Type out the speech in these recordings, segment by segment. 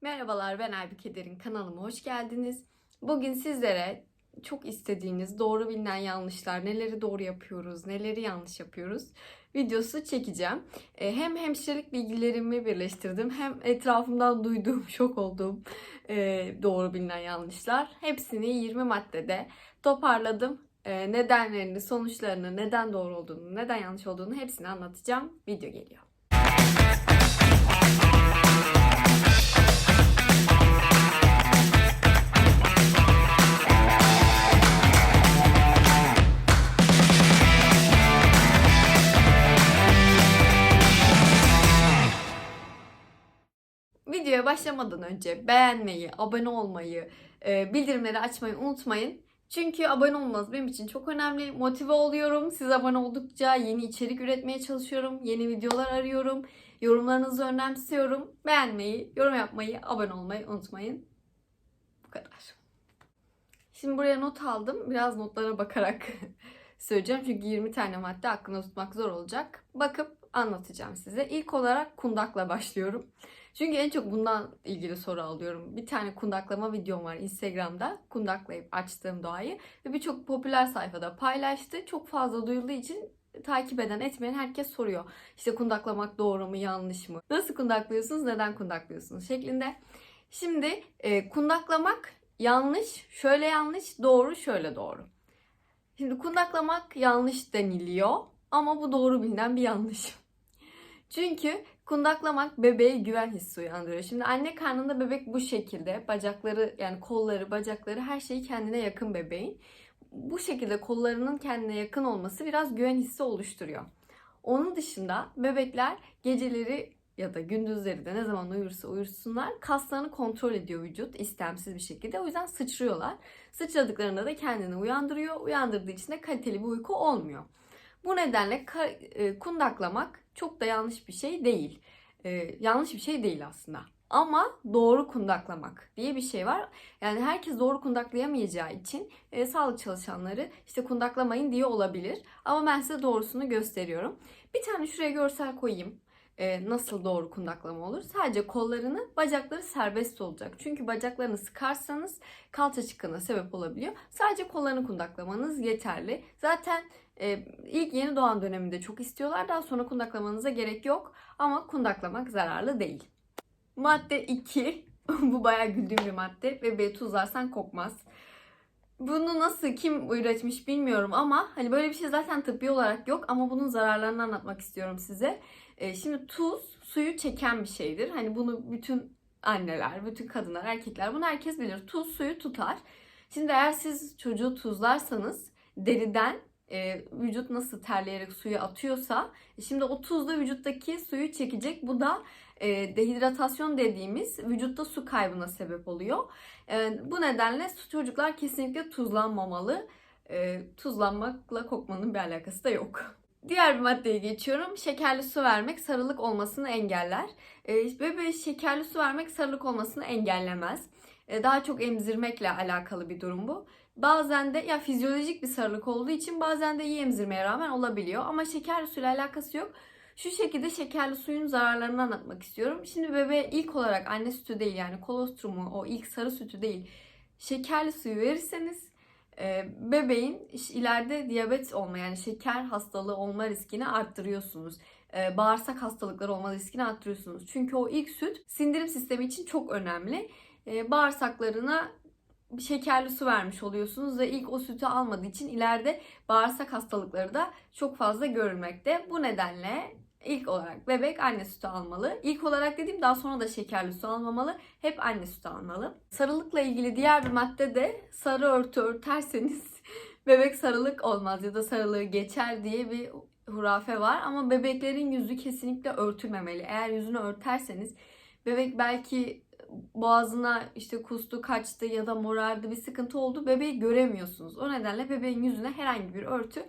Merhabalar, ben Aybüke Derin, kanalıma hoş geldiniz. Bugün sizlere çok istediğiniz doğru bilinen yanlışlar, neleri doğru yapıyoruz, neleri yanlış yapıyoruz videosu çekeceğim. Hem hemşirelik bilgilerimi birleştirdim, hem etrafımdan duyduğum, şok olduğum doğru bilinen yanlışlar. Hepsini 20 maddede toparladım. Nedenlerini, sonuçlarını, neden doğru olduğunu, neden yanlış olduğunu hepsini anlatacağım. Video geliyor. Videoya başlamadan önce beğenmeyi, abone olmayı, bildirimleri açmayı unutmayın. Çünkü abone olmanız benim için çok önemli. Motive oluyorum. Siz abone oldukça yeni içerik üretmeye çalışıyorum. Yeni videolar arıyorum. Yorumlarınızı önemsiyorum. Beğenmeyi, yorum yapmayı, abone olmayı unutmayın. Bu kadar. Şimdi buraya not aldım. Biraz notlara bakarak söyleyeceğim. Çünkü 20 tane madde aklında tutmak zor olacak. Bakıp anlatacağım size. İlk olarak kundakla başlıyorum. Çünkü en çok bundan ilgili soru alıyorum. Bir tane kundaklama videom var Instagram'da. Kundaklayıp açtığım doğayı. Ve birçok popüler sayfada paylaştı. Çok fazla duyulduğu için takip eden, etmeyen herkes soruyor. İşte kundaklamak doğru mu, yanlış mı? Nasıl kundaklıyorsunuz, neden kundaklıyorsunuz şeklinde. Şimdi kundaklamak yanlış, şöyle yanlış, doğru, şöyle doğru. Şimdi kundaklamak yanlış deniliyor ama bu doğru bilinen bir yanlış. Çünkü kundaklamak bebeğe güven hissi uyandırıyor. Şimdi anne karnında bebek bu şekilde. Bacakları yani kolları, bacakları her şeyi kendine yakın bebeğin. Bu şekilde kollarının kendine yakın olması biraz güven hissi oluşturuyor. Onun dışında bebekler geceleri ya da gündüzleri de ne zaman uyursa uyursunlar kaslarını kontrol ediyor vücut istemsiz bir şekilde. O yüzden sıçrıyorlar. Sıçradıklarında da kendini uyandırıyor. Uyandırdığı için de kaliteli bir uyku olmuyor. Bu nedenle kundaklamak çok da yanlış bir şey değil. Yanlış bir şey değil aslında. Ama doğru kundaklamak diye bir şey var. Yani herkes doğru kundaklayamayacağı için sağlık çalışanları işte kundaklamayın diye olabilir. Ama ben size doğrusunu gösteriyorum. Bir tane şuraya görsel koyayım. Nasıl doğru kundaklama olur? Sadece kollarını, bacakları serbest olacak. Çünkü bacaklarını sıkarsanız kalça çıkığına sebep olabiliyor. Sadece kollarını kundaklamanız yeterli. Zaten ilk yeni doğan döneminde çok istiyorlar. Daha sonra kundaklamanıza gerek yok. Ama kundaklamak zararlı değil. Madde 2. Bu bayağı güldüğüm bir madde. Bebeği tuzlarsan kokmaz. Bunu nasıl kim üretmiş bilmiyorum ama hani böyle bir şey zaten tıbbi olarak yok ama bunun zararlarını anlatmak istiyorum size. Şimdi tuz suyu çeken bir şeydir. Hani bunu bütün anneler, bütün kadınlar, erkekler bunu herkes bilir. Tuz suyu tutar. Şimdi eğer siz çocuğu tuzlarsanız deriden vücut nasıl terleyerek suyu atıyorsa şimdi o tuz da vücuttaki suyu çekecek. Bu da dehidratasyon dediğimiz vücutta su kaybına sebep oluyor. Bu nedenle çocuklar kesinlikle tuzlanmamalı. Tuzlanmakla kokmanın bir alakası da yok. Diğer bir maddeye geçiyorum. Şekerli su vermek sarılık olmasını engeller. Bebeğe şekerli su vermek sarılık olmasını engellemez. Daha çok emzirmekle alakalı bir durum bu. Bazen de ya fizyolojik bir sarılık olduğu için bazen de iyi emzirmeye rağmen olabiliyor. Ama şekerli suyla alakası yok. Şu şekilde şekerli suyun zararlarını anlatmak istiyorum. Şimdi bebeğe ilk olarak anne sütü değil yani kolostrumu o ilk sarı sütü değil şekerli suyu verirseniz bebeğin ileride diyabet olma yani şeker hastalığı olma riskini arttırıyorsunuz. Bağırsak hastalıkları olma riskini arttırıyorsunuz. Çünkü o ilk süt sindirim sistemi için çok önemli. Bağırsaklarına şekerli su vermiş oluyorsunuz ve ilk o sütü almadığı için ileride bağırsak hastalıkları da çok fazla görülmekte. Bu nedenle ilk olarak bebek anne sütü almalı. İlk olarak dediğim daha sonra da şekerli su almamalı. Hep anne sütü almalı. Sarılıkla ilgili diğer bir madde de sarı örtü örterseniz bebek sarılık olmaz ya da sarılığı geçer diye bir hurafe var. Ama bebeklerin yüzü kesinlikle örtülmemeli. Eğer yüzünü örterseniz bebek belki boğazına işte kustu, kaçtı ya da morardı bir sıkıntı oldu. Bebeği göremiyorsunuz. O nedenle bebeğin yüzüne herhangi bir örtü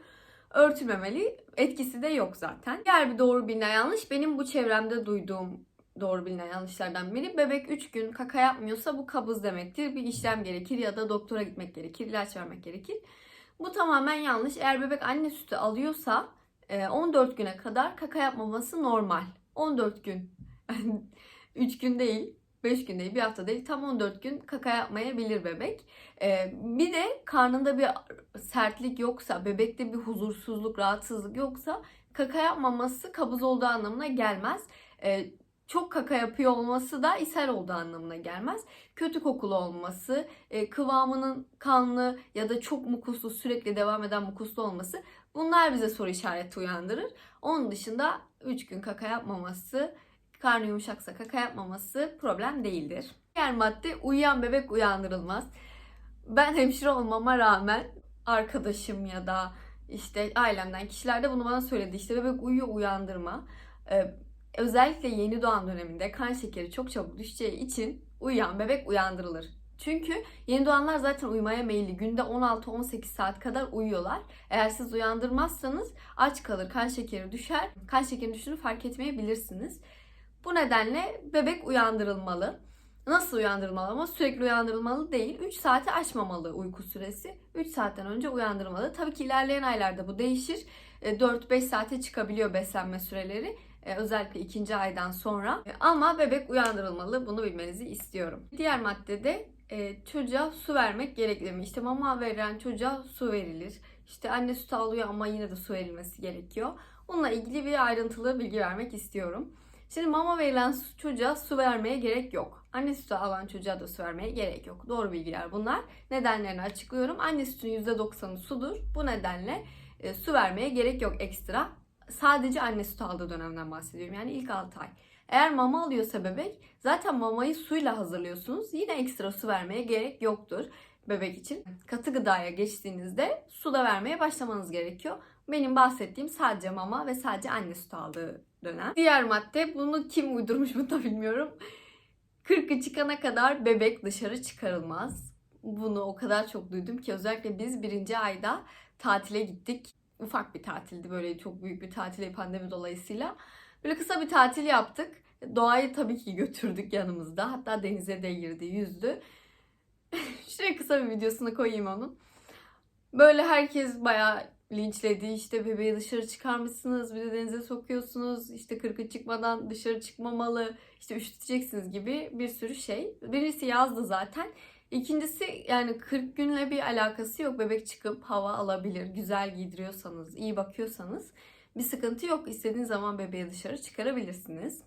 örtülmemeli. Etkisi de yok zaten. Diğer bir doğru bilinen yanlış benim bu çevremde duyduğum doğru bilinen yanlışlardan biri. Bebek 3 gün kaka yapmıyorsa bu kabız demektir. Bir işlem gerekir ya da doktora gitmek gerekir, ilaç vermek gerekir. Bu tamamen yanlış. Eğer bebek anne sütü alıyorsa 14 güne kadar kaka yapmaması normal. 14 gün. 3 gün değil. 5 gün değil, bir hafta değil, tam 14 gün kaka yapmayabilir bebek. Bir de karnında bir sertlik yoksa, bebekte bir huzursuzluk, rahatsızlık yoksa kaka yapmaması kabız olduğu anlamına gelmez. Çok kaka yapıyor olması da ishal olduğu anlamına gelmez. Kötü kokulu olması, kıvamının kanlı ya da çok mukuslu, sürekli devam eden mukuslu olması, bunlar bize soru işareti uyandırır. Onun dışında 3 gün kaka yapmaması, karnı yumuşaksa kaka yapmaması problem değildir. Diğer madde, uyuyan bebek uyandırılmaz. Ben hemşire olmama rağmen arkadaşım ya da işte ailemden kişiler de bunu bana söyledi. İşte bebek uyuyor, uyandırma. Özellikle yeni doğan döneminde kan şekeri çok çabuk düşeceği için uyuyan bebek uyandırılır. Çünkü yeni doğanlar zaten uyumaya meyilli. Günde 16-18 saat kadar uyuyorlar. Eğer siz uyandırmazsanız aç kalır, kan şekeri düşer. Kan şekeri düştüğünü fark etmeyebilirsiniz. Bu nedenle bebek uyandırılmalı. Nasıl uyandırılmalı ama? Sürekli uyandırılmalı değil. 3 saati aşmamalı uyku süresi. 3 saatten önce uyandırılmalı. Tabii ki ilerleyen aylarda bu değişir. 4-5 saate çıkabiliyor beslenme süreleri. Özellikle 2. aydan sonra. Ama bebek uyandırılmalı. Bunu bilmenizi istiyorum. Diğer maddede çocuğa su vermek gerekli mi? İşte mama veren çocuğa su verilir. İşte anne sütü alıyor ama yine de su verilmesi gerekiyor. Bununla ilgili bir ayrıntılı bilgi vermek istiyorum. Şimdi mama verilen çocuğa su vermeye gerek yok. Anne sütü alan çocuğa da su vermeye gerek yok. Doğru bilgiler bunlar. Nedenlerini açıklıyorum. Anne sütünün %90'ı sudur. Bu nedenle su vermeye gerek yok ekstra. Sadece anne sütü aldığı dönemden bahsediyorum. Yani ilk 6 ay. Eğer mama alıyorsa bebek, zaten mamayı suyla hazırlıyorsunuz. Yine ekstra su vermeye gerek yoktur bebek için. Katı gıdaya geçtiğinizde su da vermeye başlamanız gerekiyor. Benim bahsettiğim sadece mama ve sadece anne sütü aldığı dönem. Diğer madde, bunu kim uydurmuş bunu da bilmiyorum. 40'ı çıkana kadar bebek dışarı çıkarılmaz. Bunu o kadar çok duydum ki, özellikle biz 1. ayda tatile gittik. Ufak bir tatildi, böyle çok büyük bir tatil pandemi dolayısıyla. Böyle kısa bir tatil yaptık. Doğayı tabii ki götürdük yanımızda. Hatta denize de girdi, yüzdü. Şuraya kısa bir videosunu koyayım onun. Böyle herkes bayağı linçledi. İşte bebeği dışarı çıkarmışsınız, bir de denize sokuyorsunuz. İşte 40'ı çıkmadan dışarı çıkmamalı. İşte üşüteceksiniz gibi bir sürü şey. Birincisi yazdı zaten. İkincisi, yani 40 günle bir alakası yok. Bebek çıkıp hava alabilir. Güzel giydiriyorsanız, iyi bakıyorsanız bir sıkıntı yok. İstediğiniz zaman bebeği dışarı çıkarabilirsiniz.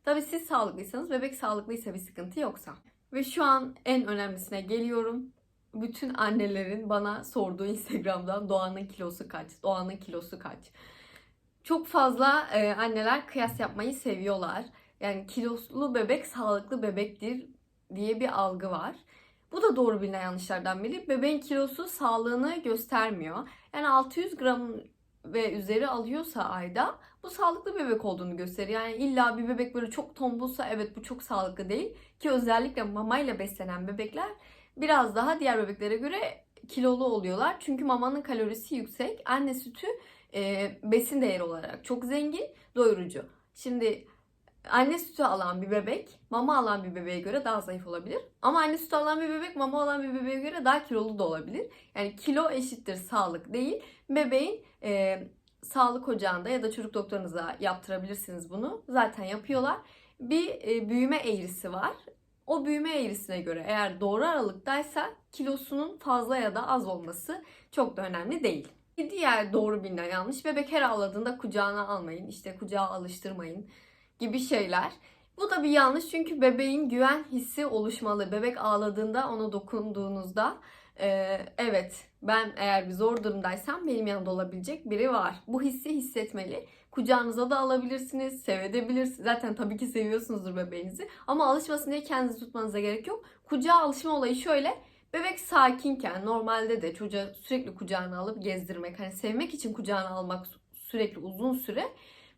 Tabii siz sağlıklıysanız, bebek sağlıklıysa, bir sıkıntı yoksa. Ve şu an en önemlisine geliyorum. Bütün annelerin bana sorduğu Instagram'dan, Doğan'ın kilosu kaç? Doğan'ın kilosu kaç? Çok fazla anneler kıyas yapmayı seviyorlar. Yani kiloslu bebek sağlıklı bebektir diye bir algı var. Bu da doğru bilinen yanlışlardan biri. Bebeğin kilosu sağlığını göstermiyor. Yani 600 gram ve üzeri alıyorsa ayda, bu sağlıklı bebek olduğunu gösteriyor. Yani illa bir bebek böyle çok tombulsa, evet, bu çok sağlıklı değil. Ki özellikle mamayla beslenen bebekler biraz daha diğer bebeklere göre kilolu oluyorlar. Çünkü mamanın kalorisi yüksek. Anne sütü besin değeri olarak çok zengin, doyurucu. Şimdi anne sütü alan bir bebek mama alan bir bebeğe göre daha zayıf olabilir. Ama anne sütü alan bir bebek mama alan bir bebeğe göre daha kilolu da olabilir. Yani kilo eşittir sağlık değil. Bebeğin sağlık ocağında ya da çocuk doktorunuza yaptırabilirsiniz bunu. Zaten yapıyorlar. Bir büyüme eğrisi var. O büyüme eğrisine göre eğer doğru aralıktaysa kilosunun fazla ya da az olması çok da önemli değil. Bir diğer doğru bilinen yanlış, bebek her ağladığında kucağına almayın, işte kucağa alıştırmayın gibi şeyler. Bu da bir yanlış, çünkü bebeğin güven hissi oluşmalı. Bebek ağladığında, ona dokunduğunuzda evet, ben eğer bir zor durumdaysam benim yanımda olabilecek biri var. Bu hissi hissetmeli. Kucağınıza da alabilirsiniz, sevebilirsiniz. Zaten tabii ki seviyorsunuzdur bebeğinizi. Ama alışmasın diye kendinizi tutmanıza gerek yok. Kucağa alışma olayı şöyle: bebek sakinken, normalde de çocuğa sürekli kucağına alıp gezdirmek, hani sevmek için kucağına almak sürekli uzun süre,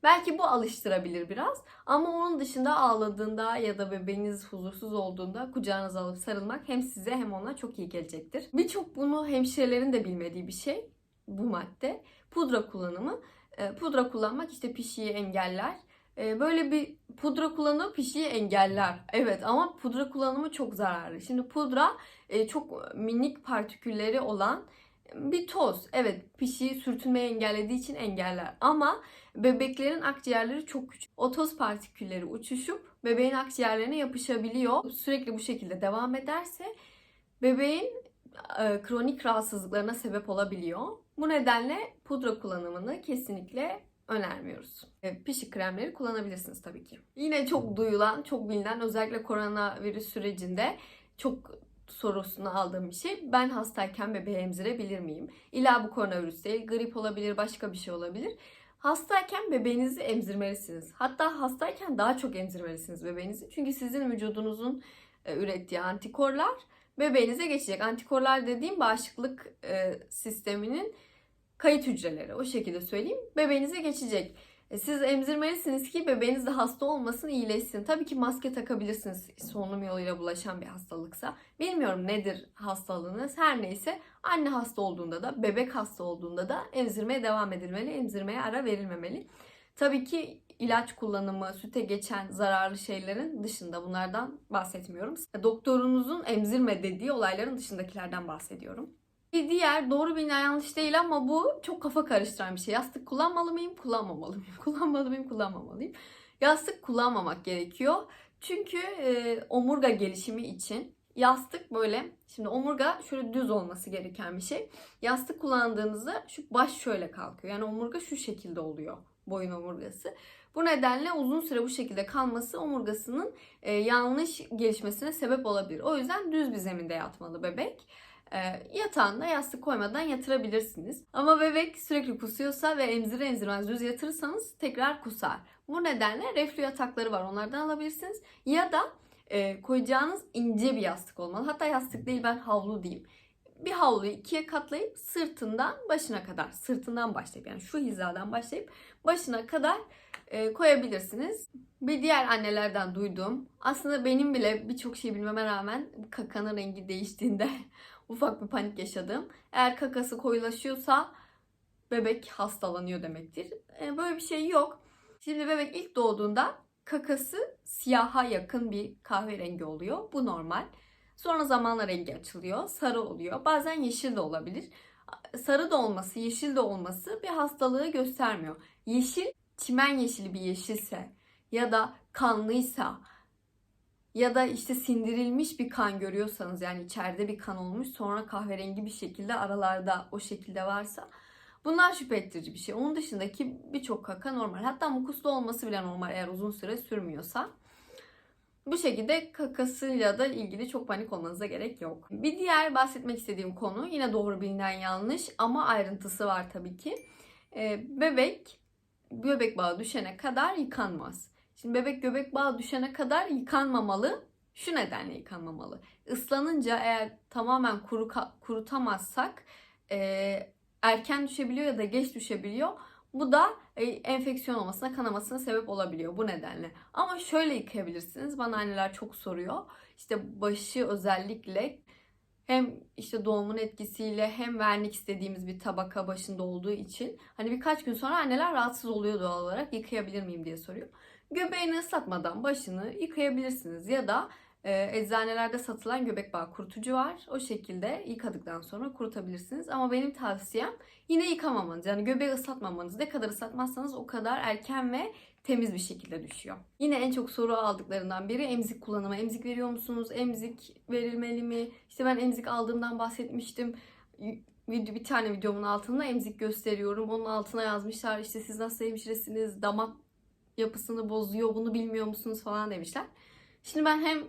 belki bu alıştırabilir biraz. Ama onun dışında ağladığında ya da bebeğiniz huzursuz olduğunda kucağınıza alıp sarılmak hem size hem ona çok iyi gelecektir. Birçok, bunu hemşirelerin de bilmediği bir şey bu madde: pudra kullanımı. Pudra kullanmak işte pişiyi engeller. Böyle bir pudra kullanımı pişiyi engeller. Evet, ama pudra kullanımı çok zararlı. Şimdi pudra çok minik partikülleri olan bir toz. Evet, pişiyi sürtünmeyi engellediği için engeller. Ama bebeklerin akciğerleri çok küçük. O toz partikülleri uçuşup bebeğin akciğerlerine yapışabiliyor. Sürekli bu şekilde devam ederse bebeğin kronik rahatsızlıklarına sebep olabiliyor. Bu nedenle pudra kullanımını kesinlikle önermiyoruz. Pişik kremleri kullanabilirsiniz tabii ki. Yine çok duyulan, çok bilinen, özellikle koronavirüs sürecinde çok sorusunu aldığım bir şey. Ben hastayken bebeği emzirebilir miyim? İlla bu koronavirüs değil, grip olabilir, başka bir şey olabilir. Hastayken bebeğinizi emzirmelisiniz. Hatta hastayken daha çok emzirmelisiniz bebeğinizi. Çünkü sizin vücudunuzun ürettiği antikorlar bebeğinize geçecek. Antikorlar dediğim bağışıklık sisteminin kayıt hücreleri. O şekilde söyleyeyim. Bebeğinize geçecek. Siz emzirmelisiniz ki bebeğiniz de hasta olmasın, iyileşsin. Tabii ki maske takabilirsiniz solunum yoluyla bulaşan bir hastalıksa. Bilmiyorum nedir hastalığınız. Her neyse anne hasta olduğunda da, bebek hasta olduğunda da emzirmeye devam edilmeli. Emzirmeye ara verilmemeli. Tabii ki ilaç kullanımı, süte geçen zararlı şeylerin dışında, bunlardan bahsetmiyorum. Doktorunuzun emzirme dediği olayların dışındakilerden bahsediyorum. Bir diğer doğru bilinen yanlış değil ama bu çok kafa karıştıran bir şey. Yastık kullanmalı mıyım, kullanmamalı mıyım? Kullanmalı mıyım, kullanmamalıyım? Yastık kullanmamak gerekiyor. Çünkü omurga gelişimi için yastık böyle, şimdi omurga şöyle düz olması gereken bir şey. Yastık kullandığınızda şu baş şöyle kalkıyor. Yani omurga şu şekilde oluyor. Boyun omurgası. Bu nedenle uzun süre bu şekilde kalması omurgasının yanlış gelişmesine sebep olabilir. O yüzden düz bir zeminde yatmalı bebek. Yatağında yastık koymadan yatırabilirsiniz. Ama bebek sürekli kusuyorsa ve emzirmez düz yatırırsanız tekrar kusar. Bu nedenle reflü yatakları var, onlardan alabilirsiniz. Ya da koyacağınız ince bir yastık olmalı. Hatta yastık değil, ben havlu diyeyim. Bir havluyu ikiye katlayıp sırtından başına kadar, sırtından başlayıp, yani şu hizadan başlayıp başına kadar koyabilirsiniz. Bir diğer annelerden duyduğum, aslında benim bile birçok şey bilmeme rağmen kakanın rengi değiştiğinde ufak bir panik yaşadım. Eğer kakası koyulaşıyorsa bebek hastalanıyor demektir. Böyle bir şey yok. Şimdi bebek ilk doğduğunda kakası siyaha yakın bir kahverengi oluyor. Bu normal. Sonra zamanla rengi açılıyor. Sarı oluyor. Bazen yeşil de olabilir. Sarı da olması, yeşil de olması bir hastalığı göstermiyor. Yeşil, çimen yeşili bir yeşilse ya da kanlıysa ya da işte sindirilmiş bir kan görüyorsanız, yani içeride bir kan olmuş sonra kahverengi bir şekilde aralarda o şekilde varsa, bunlar şüphe ettirici bir şey. Onun dışındaki birçok kaka normal. Hatta mukuslu olması bile normal eğer uzun süre sürmüyorsa. Bu şekilde kakasıyla da ilgili çok panik olmanıza gerek yok. Bir diğer bahsetmek istediğim konu yine doğru bilinen yanlış ama ayrıntısı var tabii ki. Bebek göbek bağı düşene kadar yıkanmaz. Şimdi bebek göbek bağı düşene kadar yıkanmamalı. Şu nedenle yıkanmamalı. Islanınca eğer tamamen kurutamazsak erken düşebiliyor ya da geç düşebiliyor. Bu da enfeksiyon olmasına, kanamasına sebep olabiliyor bu nedenle. Ama şöyle yıkayabilirsiniz. Bana anneler çok soruyor. İşte başı özellikle hem işte doğumun etkisiyle hem vernik istediğimiz bir tabaka başında olduğu için hani birkaç gün sonra anneler rahatsız oluyor doğal olarak, yıkayabilir miyim diye soruyor. Göbeğini ıslatmadan başını yıkayabilirsiniz ya da eczanelerde satılan göbek bağı kurutucu var. O şekilde yıkadıktan sonra kurutabilirsiniz. Ama benim tavsiyem yine yıkamamanız. Yani göbeği ıslatmamanız. Ne kadar ıslatmazsanız o kadar erken ve temiz bir şekilde düşüyor. Yine en çok soru aldıklarından biri emzik kullanımı. Emzik veriyor musunuz? Emzik verilmeli mi? İşte ben emzik aldığımdan bahsetmiştim. Bir tane videomun altında emzik gösteriyorum. Onun altına yazmışlar işte siz nasıl hemşiresiniz? Damak yapısını bozuyor. Bunu bilmiyor musunuz falan demişler. Şimdi ben hem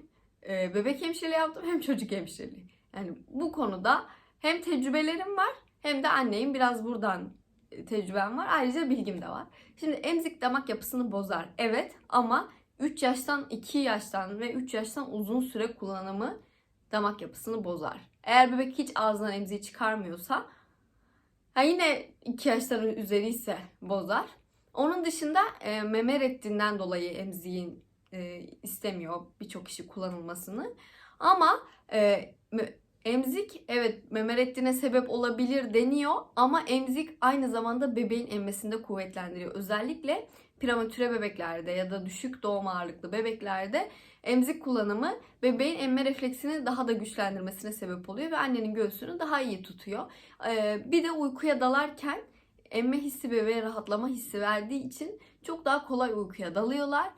bebek hemşireliği yaptım hem çocuk hemşireliği. Yani bu konuda hem tecrübelerim var hem de anneyim. Biraz buradan tecrübem var. Ayrıca bilgim de var. Şimdi emzik damak yapısını bozar. Evet, ama 3 yaştan, 2 yaştan ve 3 yaştan uzun süre kullanımı damak yapısını bozar. Eğer bebek hiç ağzından emziği çıkarmıyorsa, yine 2 yaşların üzeri ise bozar. Onun dışında meme reddinden dolayı emziğin istemiyor birçok kişi kullanılmasını. Ama emzik evet meme reddine sebep olabilir deniyor ama emzik aynı zamanda bebeğin emmesini de kuvvetlendiriyor. Özellikle prematüre bebeklerde ya da düşük doğum ağırlıklı bebeklerde emzik kullanımı bebeğin emme refleksini daha da güçlendirmesine sebep oluyor ve annenin göğsünü daha iyi tutuyor. Bir de uykuya dalarken emme hissi bebeğe rahatlama hissi verdiği için çok daha kolay uykuya dalıyorlar.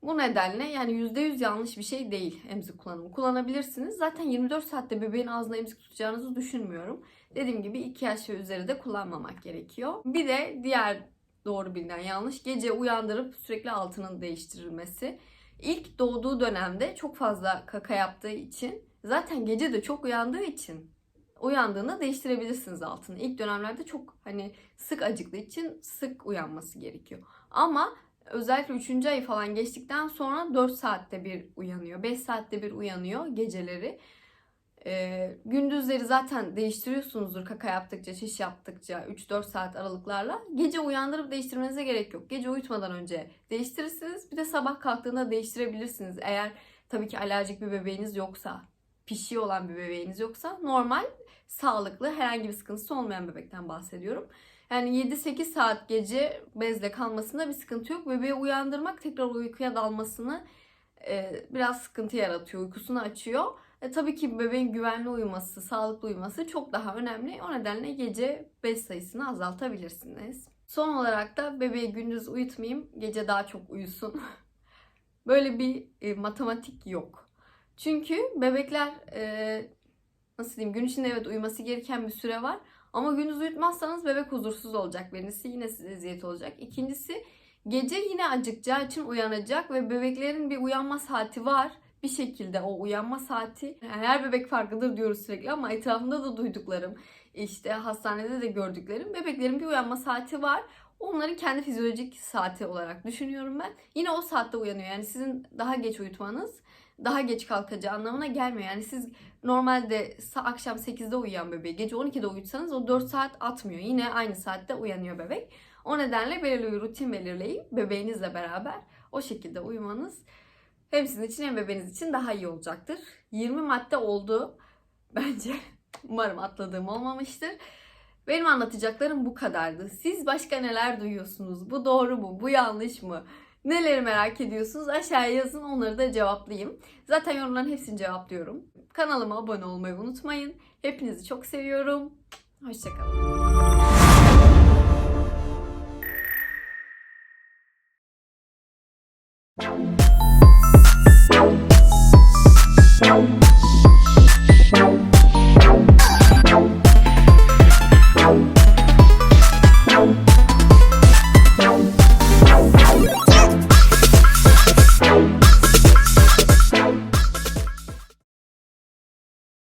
Bu nedenle yani %100 yanlış bir şey değil emzik kullanımı. Kullanabilirsiniz. Zaten 24 saatte bebeğin ağzına emzik tutacağınızı düşünmüyorum. Dediğim gibi 2 yaş ve üzeri de kullanmamak gerekiyor. Bir de diğer doğru bilinen yanlış, gece uyandırıp sürekli altının değiştirilmesi. İlk doğduğu dönemde çok fazla kaka yaptığı için, zaten gece de çok uyandığı için uyandığında değiştirebilirsiniz altını. İlk dönemlerde çok sık acıktığı için sık uyanması gerekiyor. Ama özellikle 3. ayı falan geçtikten sonra 4 saatte bir uyanıyor. 5 saatte bir uyanıyor geceleri. Gündüzleri zaten değiştiriyorsunuzdur kaka yaptıkça, şiş yaptıkça 3-4 saat aralıklarla. Gece uyandırıp değiştirmenize gerek yok. Gece uyutmadan önce değiştirirsiniz. Bir de sabah kalktığında değiştirebilirsiniz. Eğer tabii ki alerjik bir bebeğiniz yoksa, pişiği olan bir bebeğiniz yoksa, normal, sağlıklı, herhangi bir sıkıntısı olmayan bebekten bahsediyorum. Yani 7-8 saat gece bezle kalmasında bir sıkıntı yok. Bebeği uyandırmak tekrar uykuya dalmasını biraz sıkıntı yaratıyor. Uykusunu açıyor. Tabii ki bebeğin güvenli uyuması, sağlıklı uyuması çok daha önemli. O nedenle gece bez sayısını azaltabilirsiniz. Son olarak da bebeği gündüz uyutmayayım, gece daha çok uyusun. Böyle bir matematik yok. Çünkü bebekler nasıl diyeyim, gün içinde evet uyuması gereken bir süre var. Ama gündüz uyutmazsanız bebek huzursuz olacak. Birincisi, yine size eziyet olacak. İkincisi, gece yine acıkacağı için uyanacak ve bebeklerin bir uyanma saati var. Bir şekilde o uyanma saati, yani her bebek farklıdır diyoruz sürekli ama etrafımda da duyduklarım, işte hastanede de gördüklerim, bebeklerin bir uyanma saati var. Onların kendi fizyolojik saati olarak düşünüyorum ben. Yine o saatte uyanıyor. Yani sizin daha geç uyutmanız daha geç kalkacağı anlamına gelmiyor. Yani siz normalde akşam 8'de uyuyan bebeği gece 12'de uyutsanız o 4 saat atmıyor. Yine aynı saatte uyanıyor bebek. O nedenle belirli bir rutin belirleyip bebeğinizle beraber o şekilde uyumanız hem sizin için hem bebeğiniz için daha iyi olacaktır. 20 madde oldu bence. Umarım atladığım olmamıştır. Benim anlatacaklarım bu kadardı. Siz başka neler duyuyorsunuz? Bu doğru mu? Bu yanlış mı? Neleri merak ediyorsunuz? Aşağıya yazın, onları da cevaplayayım. Zaten yorumların hepsini cevaplıyorum. Kanalıma abone olmayı unutmayın. Hepinizi çok seviyorum. Hoşça kalın.